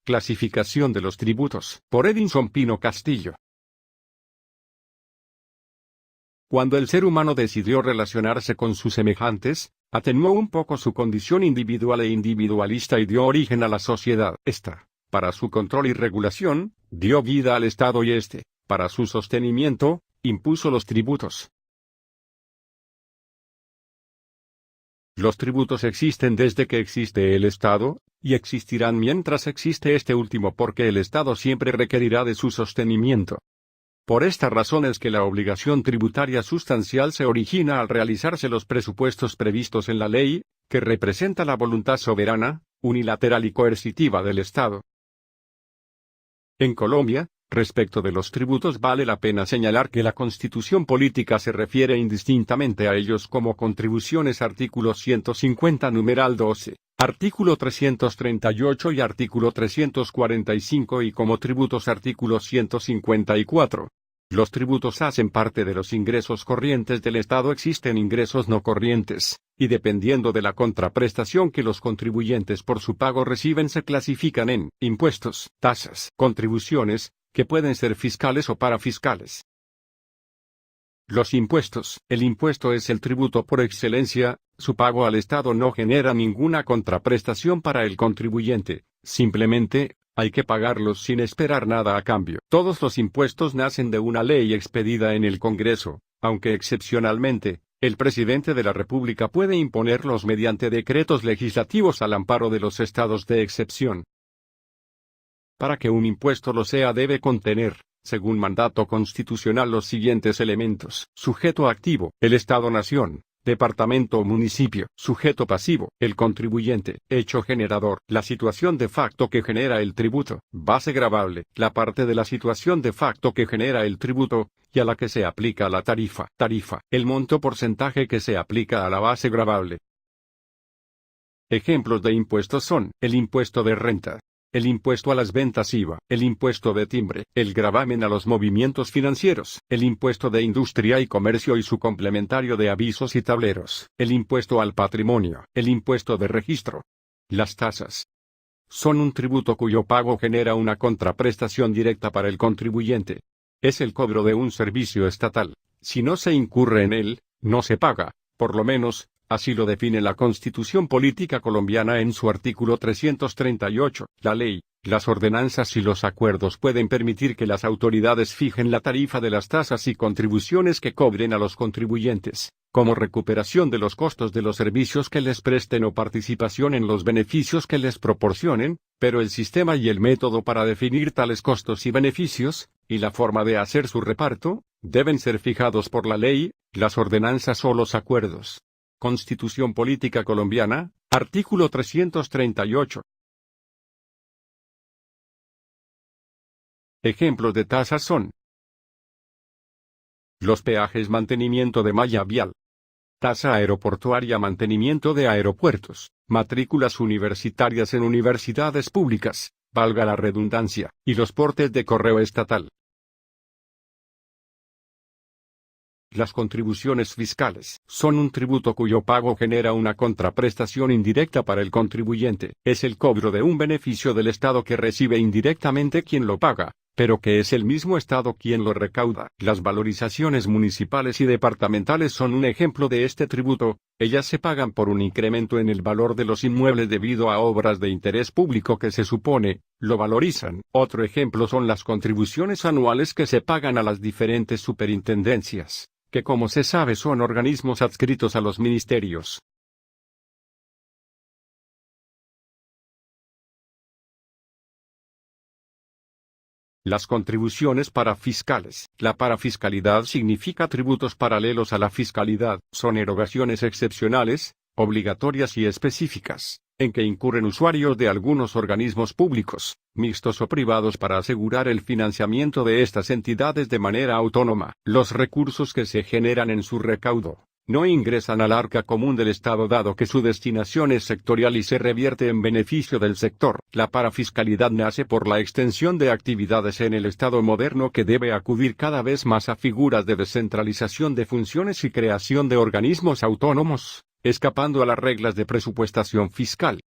Clasificación de los tributos, por Edinson Pino Castillo. Cuando el ser humano decidió relacionarse con sus semejantes, atenuó un poco su condición individual e individualista y dio origen a la sociedad. Esta, para su control y regulación, dio vida al Estado y este, para su sostenimiento, impuso los tributos. Los tributos existen desde que existe el Estado, y existirán mientras existe este último porque el Estado siempre requerirá de su sostenimiento. Por esta razón es que la obligación tributaria sustancial se origina al realizarse los presupuestos previstos en la ley, que representa la voluntad soberana, unilateral y coercitiva del Estado. En Colombia, respecto de los tributos vale la pena señalar que la Constitución política se refiere indistintamente a ellos como contribuciones artículo 150 numeral 12, artículo 338 y artículo 345 y como tributos artículo 154. Los tributos hacen parte de los ingresos corrientes del Estado. Existen ingresos no corrientes, y dependiendo de la contraprestación que los contribuyentes por su pago reciben se clasifican en impuestos, tasas, contribuciones, que pueden ser fiscales o parafiscales. Los impuestos. El impuesto es el tributo por excelencia, su pago al Estado no genera ninguna contraprestación para el contribuyente, simplemente, hay que pagarlos sin esperar nada a cambio. Todos los impuestos nacen de una ley expedida en el Congreso, aunque excepcionalmente, el presidente de la República puede imponerlos mediante decretos legislativos al amparo de los estados de excepción. Para que un impuesto lo sea debe contener, según mandato constitucional, los siguientes elementos: sujeto activo, el Estado-nación, departamento o municipio; sujeto pasivo, el contribuyente; hecho generador, la situación de facto que genera el tributo; base gravable, la parte de la situación de facto que genera el tributo, y a la que se aplica la tarifa; tarifa, el monto porcentaje que se aplica a la base gravable. Ejemplos de impuestos son: el impuesto de renta, el impuesto a las ventas IVA, el impuesto de timbre, el gravamen a los movimientos financieros, el impuesto de industria y comercio y su complementario de avisos y tableros, el impuesto al patrimonio, el impuesto de registro. Las tasas son un tributo cuyo pago genera una contraprestación directa para el contribuyente. Es el cobro de un servicio estatal. Si no se incurre en él, no se paga, por lo menos, así lo define la Constitución Política Colombiana en su artículo 338. La ley, las ordenanzas y los acuerdos pueden permitir que las autoridades fijen la tarifa de las tasas y contribuciones que cobren a los contribuyentes, como recuperación de los costos de los servicios que les presten o participación en los beneficios que les proporcionen, pero el sistema y el método para definir tales costos y beneficios, y la forma de hacer su reparto, deben ser fijados por la ley, las ordenanzas o los acuerdos. Constitución Política Colombiana, artículo 338. Ejemplos de tasas son: los peajes, mantenimiento de malla vial, tasa aeroportuaria, mantenimiento de aeropuertos, matrículas universitarias en universidades públicas, valga la redundancia, y los portes de correo estatal. Las contribuciones fiscales son un tributo cuyo pago genera una contraprestación indirecta para el contribuyente. Es el cobro de un beneficio del Estado que recibe indirectamente quien lo paga, pero que es el mismo Estado quien lo recauda. Las valorizaciones municipales y departamentales son un ejemplo de este tributo. Ellas se pagan por un incremento en el valor de los inmuebles debido a obras de interés público que se supone lo valorizan. Otro ejemplo son las contribuciones anuales que se pagan a las diferentes superintendencias, que como se sabe son organismos adscritos a los ministerios. Las contribuciones parafiscales. La parafiscalidad significa tributos paralelos a la fiscalidad. Son erogaciones excepcionales, obligatorias y específicas, en que incurren usuarios de algunos organismos públicos, mixtos o privados para asegurar el financiamiento de estas entidades de manera autónoma. Los recursos que se generan en su recaudo no ingresan al arca común del Estado dado que su destinación es sectorial y se revierte en beneficio del sector. La parafiscalidad nace por la extensión de actividades en el Estado moderno que debe acudir cada vez más a figuras de descentralización de funciones y creación de organismos autónomos, escapando a las reglas de presupuestación fiscal.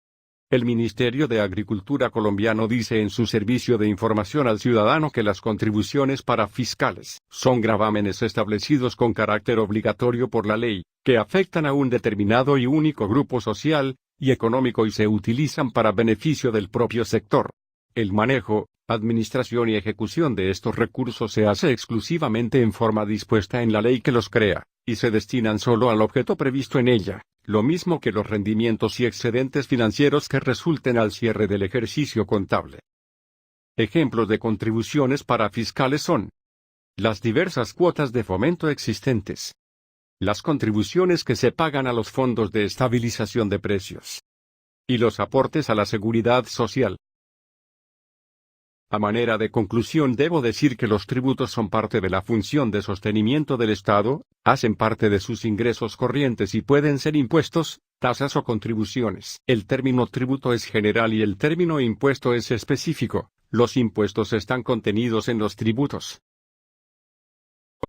El Ministerio de Agricultura colombiano dice en su servicio de información al ciudadano que las contribuciones parafiscales son gravámenes establecidos con carácter obligatorio por la ley, que afectan a un determinado y único grupo social y económico y se utilizan para beneficio del propio sector. El manejo, administración y ejecución de estos recursos se hace exclusivamente en forma dispuesta en la ley que los crea, y se destinan solo al objeto previsto en ella, lo mismo que los rendimientos y excedentes financieros que resulten al cierre del ejercicio contable. Ejemplos de contribuciones parafiscales son las diversas cuotas de fomento existentes, las contribuciones que se pagan a los fondos de estabilización de precios y los aportes a la seguridad social. A manera de conclusión debo decir que los tributos son parte de la función de sostenimiento del Estado, hacen parte de sus ingresos corrientes y pueden ser impuestos, tasas o contribuciones. El término tributo es general y el término impuesto es específico. Los impuestos están contenidos en los tributos.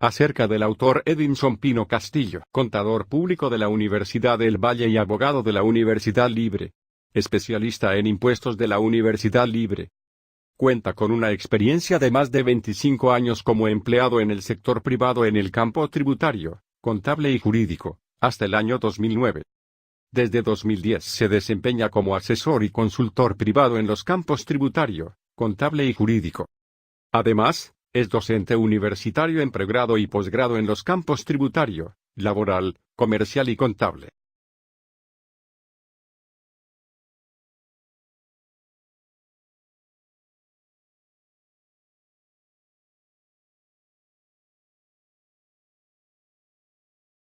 Acerca del autor Edinson Pino Castillo, contador público de la Universidad del Valle y abogado de la Universidad Libre. Especialista en impuestos de la Universidad Libre. Cuenta con una experiencia de más de 25 años como empleado en el sector privado en el campo tributario, contable y jurídico, hasta el año 2009. Desde 2010 se desempeña como asesor y consultor privado en los campos tributario, contable y jurídico. Además, es docente universitario en pregrado y posgrado en los campos tributario, laboral, comercial y contable.